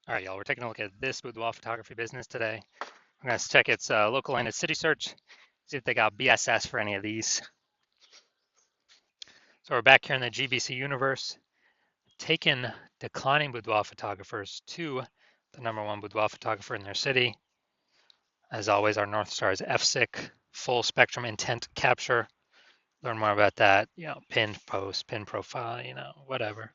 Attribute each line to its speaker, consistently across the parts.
Speaker 1: All right, y'all, we're taking a look at this boudoir photography business today. I'm going to check its local and its city search, see if they got BSS for any of these. So we're back here in the GBC universe, taking declining boudoir photographers to the #1 boudoir photographer in their city. As always, our North Star is FSIC, full spectrum intent capture. Learn more about that, pinned post, pin profile, whatever.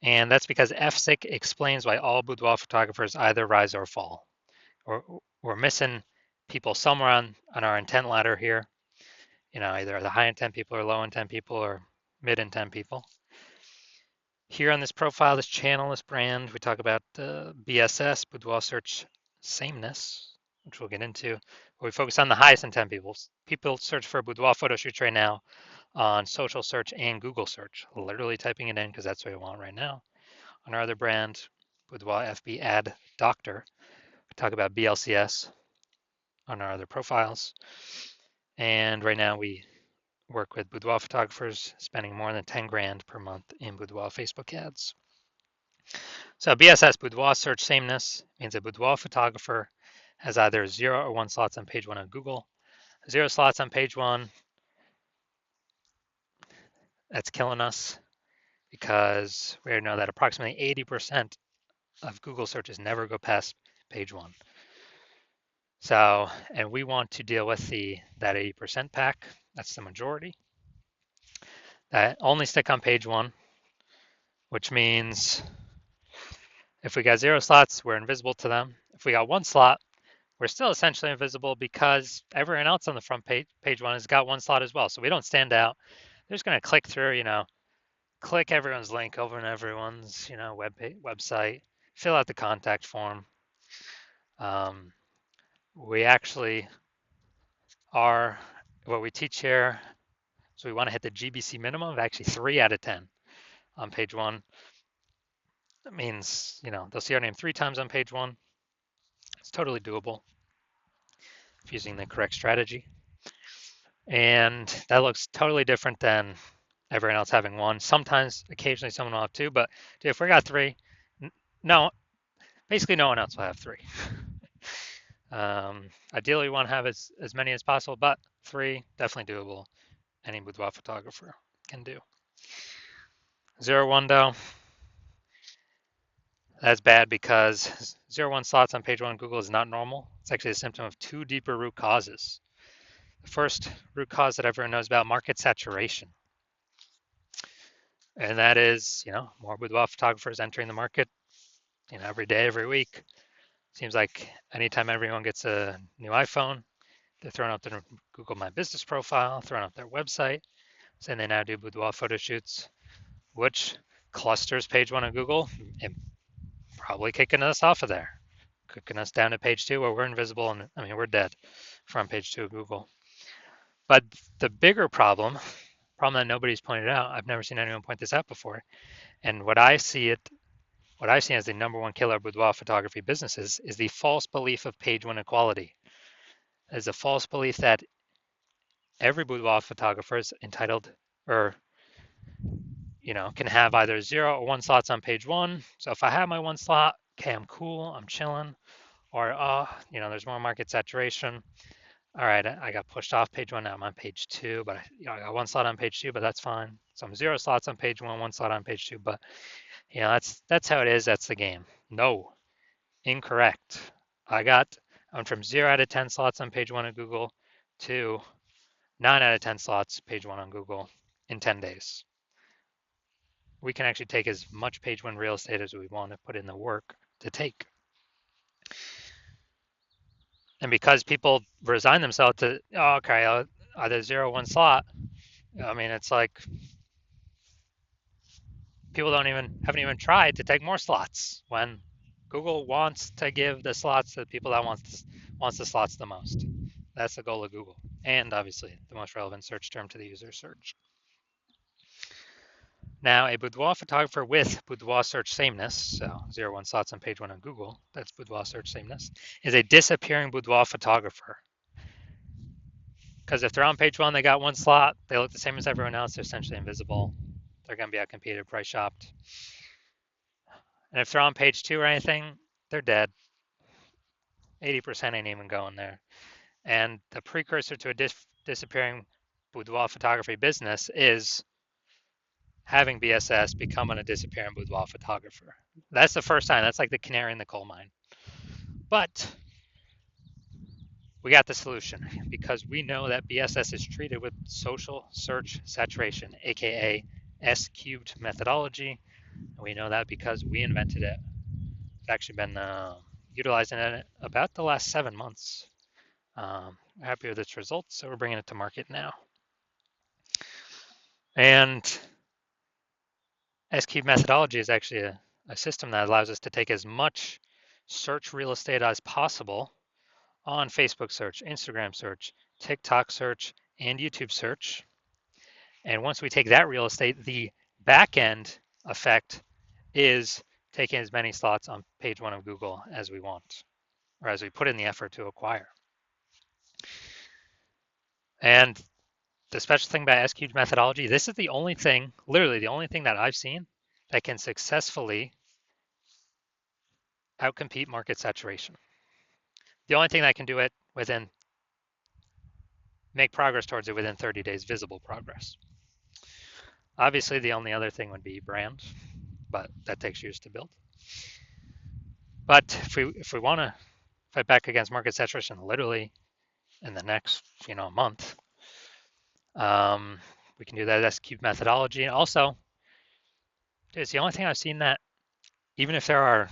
Speaker 1: And that's because FSIC explains why all boudoir photographers either rise or fall. We're missing people somewhere on our intent ladder here. Either the high intent people or low intent people or mid intent people. Here on this profile, this channel, this brand, we talk about BSS, boudoir search sameness, which we'll get into. But we focus on the highest intent people. People search for boudoir photo shoots right now on social search and Google search, literally typing it in because that's what we want right now. On our other brand, Boudoir FB Ad Doctor, we talk about BLCS on our other profiles. And right now we work with boudoir photographers spending more than 10 grand per month in boudoir Facebook ads. So BSS, boudoir search sameness, means a boudoir photographer has either 0 or 1 slots on page 1 of Google. 0 slots on page 1, that's killing us because we already know that approximately 80% of Google searches never go past page 1. So, and we want to deal with that 80% pack. That's the majority that only stick on page 1, which means if we got 0 slots, we're invisible to them. If we got 1 slot, we're still essentially invisible because everyone else on the front page 1 has got 1 slot as well. So we don't stand out. They're just going to click through, click everyone's link over in everyone's, website, fill out the contact form. We actually are, what we teach here, so we want to hit the GBC minimum of actually 3 out of 10 on page 1. That means, they'll see our name 3 times on page 1. It's totally doable if using the correct strategy. And that looks totally different than everyone else having 1. Sometimes, occasionally, someone will have 2, but if we got 3, no, basically no one else will have 3. Ideally, we want to have as many as possible, but 3, definitely doable. Any boudoir photographer can do. 0, 1, though, that's bad because 0, 1 slots on page 1 Google is not normal. It's actually a symptom of 2 deeper root causes. The first root cause that everyone knows about, market saturation. And that is, more boudoir photographers entering the market, every day, every week. Seems like anytime everyone gets a new iPhone, they're throwing out their Google My Business profile, throwing out their website, saying they now do boudoir photo shoots, which clusters page 1 of Google and probably kicking us off of there, kicking us down to page 2 where we're invisible and we're dead from page 2 of Google. But the bigger problem that nobody's pointed out, I've never seen anyone point this out before, and what I see as the #1 killer of boudoir photography businesses is the false belief of page 1 equality. There's a false belief that every boudoir photographer is entitled or can have either 0 or 1 slots on page 1. So if I have my 1 slot, okay, I'm cool, I'm chilling. Or, there's more market saturation. All right, I got pushed off page 1, now I'm on page 2, but I got 1 slot on page 2, but that's fine. So I'm 0 slots on page 1, 1 slot on page 2, but that's how it is, that's the game. No, incorrect. I went from 0 out of 10 slots on page 1 of Google to 9 out of 10 slots page 1 on Google in 10 days. We can actually take as much page 1 real estate as we want to put in the work to take. And because people resign themselves to, okay, either 0 or 1 slot, it's like people haven't even tried to take more slots when Google wants to give the slots to the people that wants the slots the most. That's the goal of Google, and obviously the most relevant search term to the user search. Now, a boudoir photographer with boudoir search sameness, so 0, 1 slots on page 1 on Google, that's boudoir search sameness, is a disappearing boudoir photographer. Because if they're on page 1, they got 1 slot, they look the same as everyone else, they're essentially invisible. They're going to be outcompeted, price shopped. And if they're on page 2 or anything, they're dead. 80% ain't even going there. And the precursor to a disappearing boudoir photography business is having BSS becoming a disappearing boudoir photographer. That's the first sign. That's like the canary in the coal mine. But we got the solution because we know that BSS is treated with social search saturation, aka S cubed methodology. And we know that because we invented it. It's actually been utilizing it about the last 7 months. We're happy with its results, so we're bringing it to market now. And S cubed methodology is actually a system that allows us to take as much search real estate as possible on Facebook search, Instagram search, TikTok search, and YouTube search. And once we take that real estate, the back end effect is taking as many slots on page 1 of Google as we want, or as we put in the effort to acquire. And the special thing about SQL methodology, this is the only thing, literally the only thing that I've seen that can successfully outcompete market saturation. The only thing that can do it make progress towards it within 30 days, visible progress. Obviously, the only other thing would be brand, but that takes years to build. But if we want to fight back against market saturation, literally in the next month, we can do that S-cube methodology. And also, it's the only thing I've seen that even if there are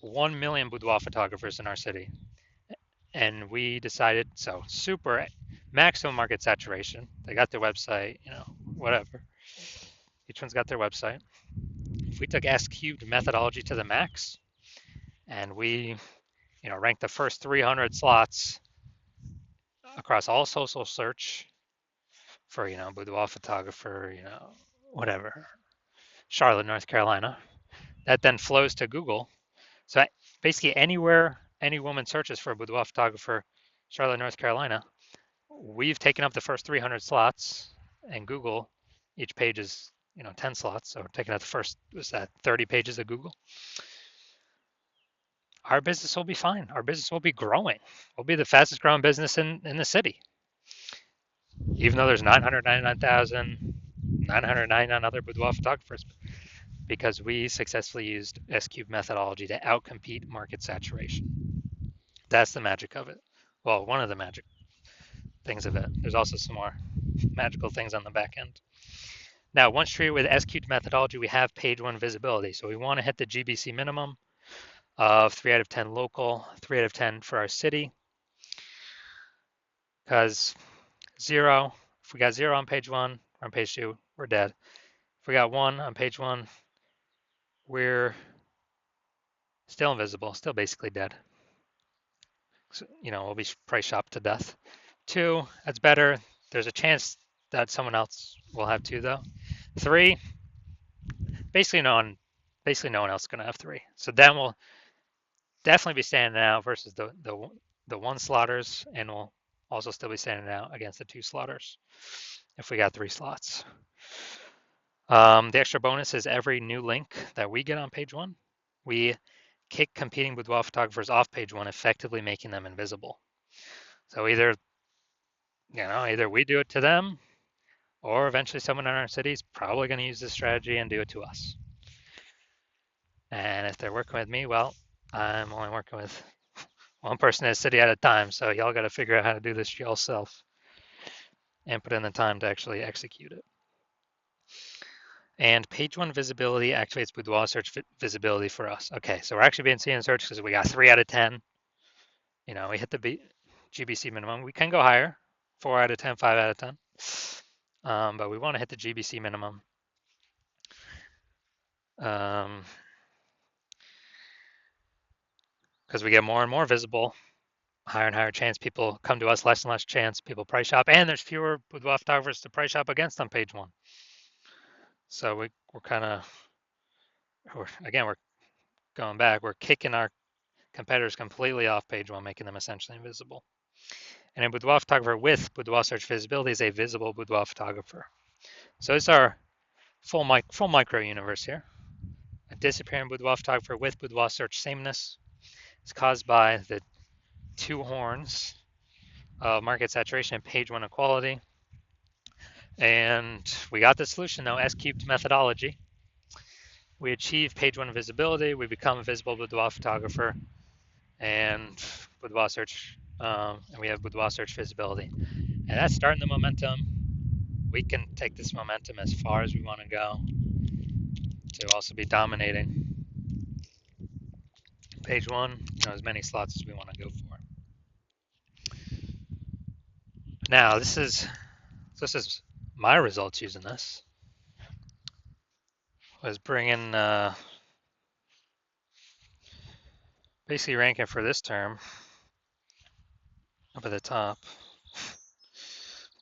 Speaker 1: 1 million boudoir photographers in our city, and we decided super maximum market saturation. They got their website, whatever. Each one's got their website. If we took S-cubed methodology to the max, and we, ranked the first 300 slots across all social search for, boudoir photographer, whatever, Charlotte, North Carolina, that then flows to Google. So basically anywhere any woman searches for a boudoir photographer, Charlotte, North Carolina, we've taken up the first 300 slots, and Google, each page is 10 slots, so we're taking out the first 30 pages of Google. Our business will be fine. Our business will be growing. We'll be the fastest growing business in the city, even though there's 999 other boudoir photographers, because we successfully used S-cube methodology to outcompete market saturation. That's the magic of it. Well, one of the magic things of it. There's also some more magical things on the back end. Now, once treated with S-cubed methodology, we have page 1 visibility. So we want to hit the GBC minimum of 3 out of 10 local, 3 out of 10 for our city. Because if we got 0 on page 1, or on page 2, we're dead. If we got 1 on page 1, we're still invisible, still basically dead. So, we'll be price shopped to death. 2, that's better. There's a chance that someone else will have 2 though. 3, basically no one else is going to have 3. So then we'll definitely be standing out versus the 1 slotters, and we'll also still be standing out against the 2 slotters if we got 3 slots. The extra bonus is every new link that we get on page 1, we kick competing boudoir photographers off page 1, effectively making them invisible. So either we do it to them, or eventually someone in our city is probably going to use this strategy and do it to us. And if they're working with me, well, I'm only working with one person in a city at a time, so y'all got to figure out how to do this yourself and put in the time to actually execute it. And page 1 visibility activates boudoir search visibility for us. Okay, so we're actually being seen in search because we got 3 out of 10. We hit the GBC minimum. We can go higher, 4 out of 10, 5 out of 10. But we want to hit the GBC minimum. Because we get more and more visible, higher and higher chance people come to us, less and less chance people price shop, and there's fewer boudoir photographers to price shop against on page 1. So we're going back. We're kicking our competitors completely off page 1, making them essentially invisible. And a boudoir photographer with boudoir search visibility is a visible boudoir photographer. So it's our full micro universe here. disappearing boudoir photographer with boudoir search sameness is caused by the two horns of market saturation and page one equality. And we got the solution though, S cubed methodology. We achieve page one visibility, we become a visible boudoir photographer, and boudoir search, and we have boudoir search visibility. And that's starting the momentum. We can take this momentum as far as we want to go to also be dominating page one, as many slots as we want to go for. Now, this is my results using this. Was bringing basically ranking for this term up at the top.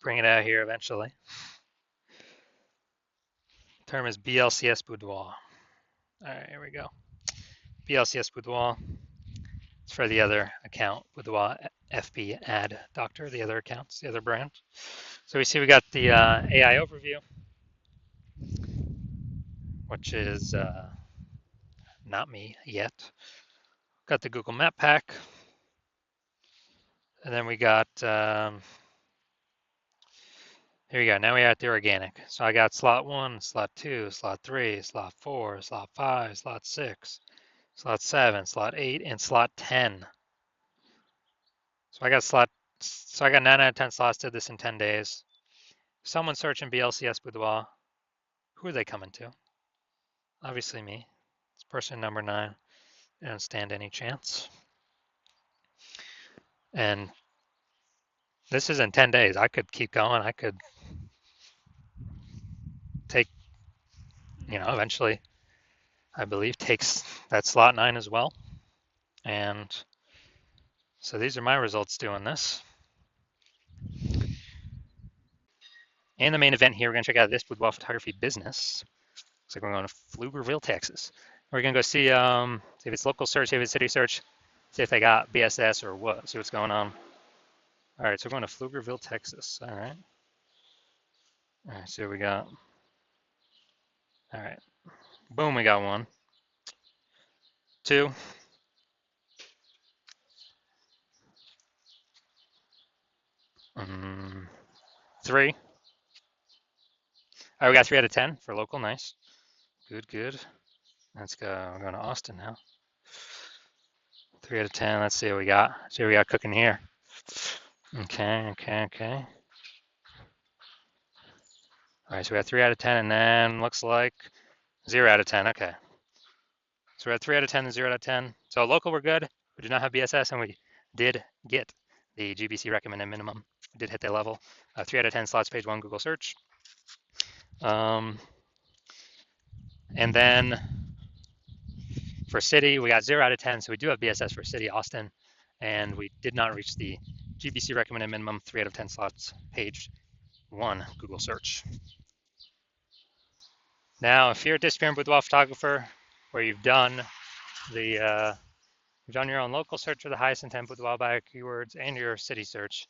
Speaker 1: Bring it out here eventually. Term is BLCS Boudoir. All right, here we go. BLCS Boudoir. It's for the other account, Boudoir FB Ad Doctor, the other accounts, the other brand. So we see we got the AI overview, which is not me yet. Got the Google Map Pack. And then we got, here we go. Now we are at the organic. So I got slot 1, slot 2, slot 3, slot 4, slot 5, slot 6, slot 7, slot 8, and slot 10. So I got 9 out of 10 slots, did this in 10 days. Someone searching BLCS Boudoir. Who are they coming to? Obviously me. It's person number 9. They don't stand any chance. And this is in 10 days. I could keep going. I could take, eventually, I believe, takes that slot 9 as well. And so these are my results doing this. And the main event here, we're going to check out this boudoir photography business. Looks like we're going to Pflugerville, Texas. We're going to go see if it's local search, see if it's city search, see if they got BSS or what, see what's going on. All right, so we're going to Pflugerville, Texas. All right. All right, so we got. All right. Boom, we got 1. 2. 3. All right, we got 3 out of 10 for local. Nice. Good, good. Let's go. We're going to Austin now. 3 out of 10. Let's see what we got. See what we got cooking here. Okay. All right, so we got 3 out of 10, and then looks like 0 out of 10. Okay. So we had 3 out of 10 and 0 out of 10. So local, we're good. We do not have BSS, and we did get the GBC recommended minimum. We did hit that level. 3 out of 10 slots, page 1, Google search. And then for city, we got 0 out of 10. So we do have BSS for city, Austin, and we did not reach the GBC recommended minimum, 3 out of 10 slots, page 1, Google search. Now, if you're a disappearing boudoir photographer, where you've done your own local search for the highest intent boudoir buyer keywords and your city search,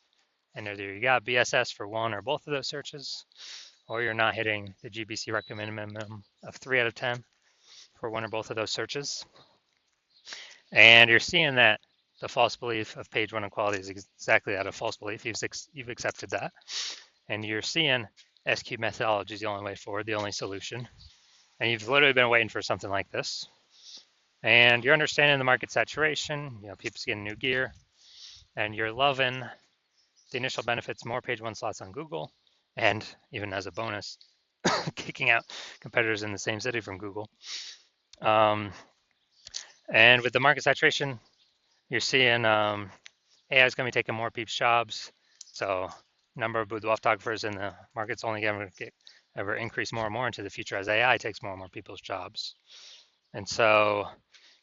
Speaker 1: and either you got BSS for one or both of those searches, or you're not hitting the GBC recommended minimum of 3 out of 10 for one or both of those searches, and you're seeing that the false belief of page 1 equality is exactly that, a false belief. You've accepted that, and you're seeing SQ methodology is the only way forward, the only solution. And you've literally been waiting for something like this. And you're understanding the market saturation, people's getting new gear, and you're loving the initial benefits, more page 1 slots on Google, and even as a bonus, kicking out competitors in the same city from Google. And with the market saturation, you're seeing AI is going to be taking more people's jobs. So number of boudoir photographers in the market's only going to ever increase more and more into the future as AI takes more and more people's jobs. And so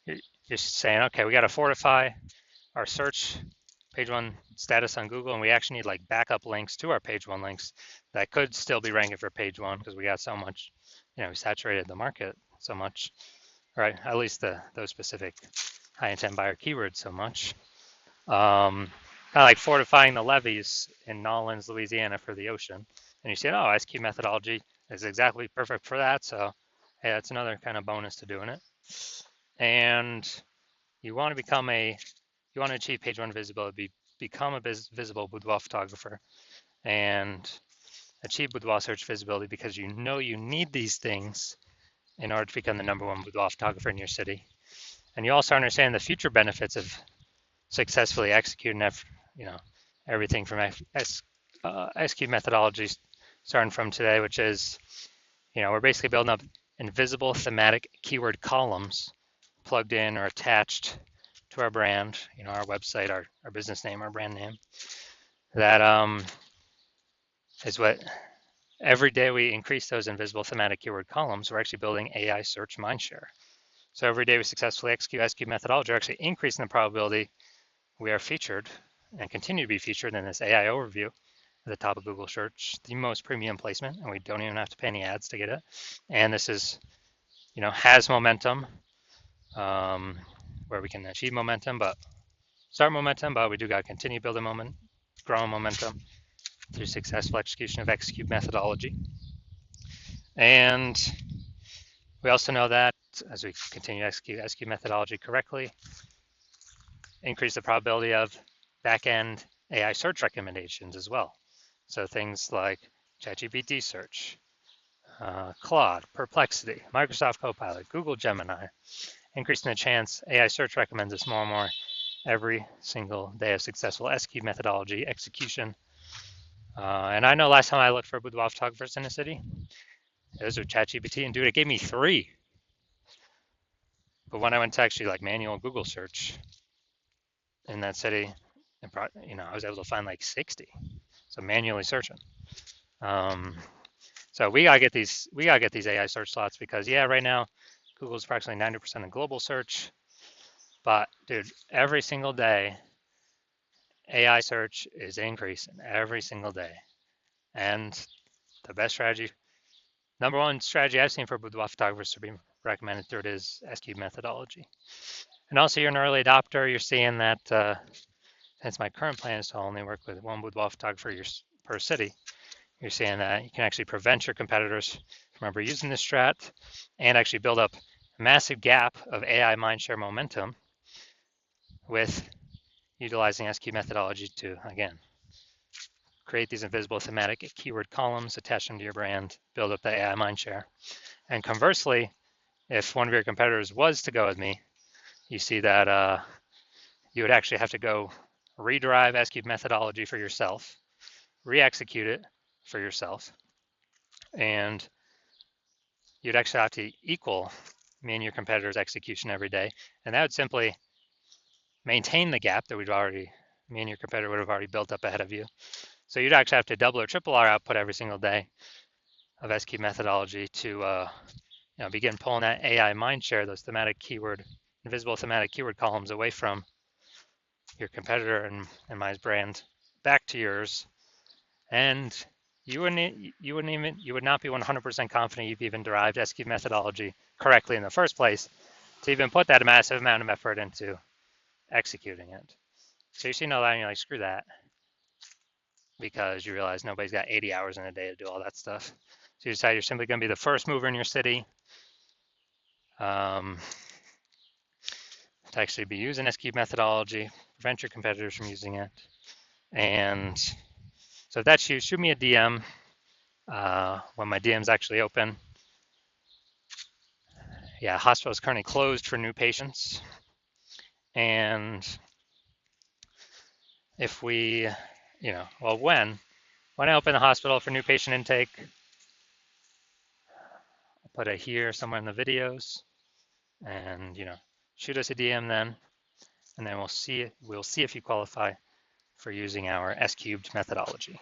Speaker 1: you're saying, okay, we got to fortify our search page 1 status on Google, and we actually need like backup links to our page 1 links that could still be ranking for page 1 because we got so much, we saturated the market so much, right? At least those specific high intent buyer keywords so much. Kind of like fortifying the levees in Nolens, Louisiana for the ocean. And you say, oh, SQ methodology is exactly perfect for that. So hey, that's another kind of bonus to doing it. And you want to achieve page one visibility, become a visible boudoir photographer, and achieve boudoir search visibility because you know you need these things in order to become the #1 boudoir photographer in your city. And you also understand the future benefits of successfully executing, everything from execute methodologies starting from today, which is, we're basically building up invisible thematic keyword columns plugged in or attached to our brand, our website, our business name, our brand name. That is what every day we increase those invisible thematic keyword columns, we're actually building AI search mindshare. So every day we successfully execute methodology, we're actually increasing the probability we are featured and continue to be featured in this AI overview at the top of Google search, the most premium placement, and we don't even have to pay any ads to get it. And this is, has momentum, where we can achieve momentum, but start momentum, but we do got to continue building momentum, growing momentum through successful execution of execute methodology. And we also know that as we continue to execute methodology correctly, increase the probability of back-end AI search recommendations as well. So things like ChatGPT search, Claude, Perplexity, Microsoft Copilot, Google Gemini, increasing the chance AI search recommends us more and more every single day of successful execute methodology execution. And I know last time I looked for boudoir photographers in the city, it was with ChatGPT, and dude, it gave me 3. But when I went to actually like manual Google search in that city, I was able to find like 60. So manually searching. So we gotta get these AI search slots because right now Google's approximately 90% of global search. But dude, every single day AI search is increasing every single day. And the best strategy, #1 strategy I've seen for boudoir photographers to be recommended through it is execute methodology. And also, you're an early adopter. You're seeing that since my current plan is to only work with 1 boudoir photographer per city, you're seeing that you can actually prevent your competitors from ever using this strat and actually build up a massive gap of AI mindshare momentum with utilizing execute methodology to, again, create these invisible thematic keyword columns, attach them to your brand, build up the AI mindshare. And conversely, if one of your competitors was to go with me, you see that you would actually have to go rederive execute methodology for yourself, re-execute it for yourself, and you'd actually have to equal me and your competitor's execution every day. And that would simply maintain the gap that me and your competitor would have already built up ahead of you. So you'd actually have to double or triple our output every single day of execute methodology to begin pulling that AI mindshare, those invisible thematic keyword columns away from your competitor and my brand back to yours. And you would not be 100% confident you've even derived execute methodology correctly in the first place to even put that massive amount of effort into executing it. So you see no that and you're like, screw that, because you realize nobody's got 80 hours in a day to do all that stuff. So you decide you're simply going to be the first mover in your city to actually be using execute methodology, prevent your competitors from using it. And so if that's you, shoot me a DM when my DM's actually open. Yeah, hospital is currently closed for new patients. And if we, when I open the hospital for new patient intake, I'll put it here somewhere in the videos, and shoot us a DM then, and then we'll see if you qualify for using our S-cubed methodology.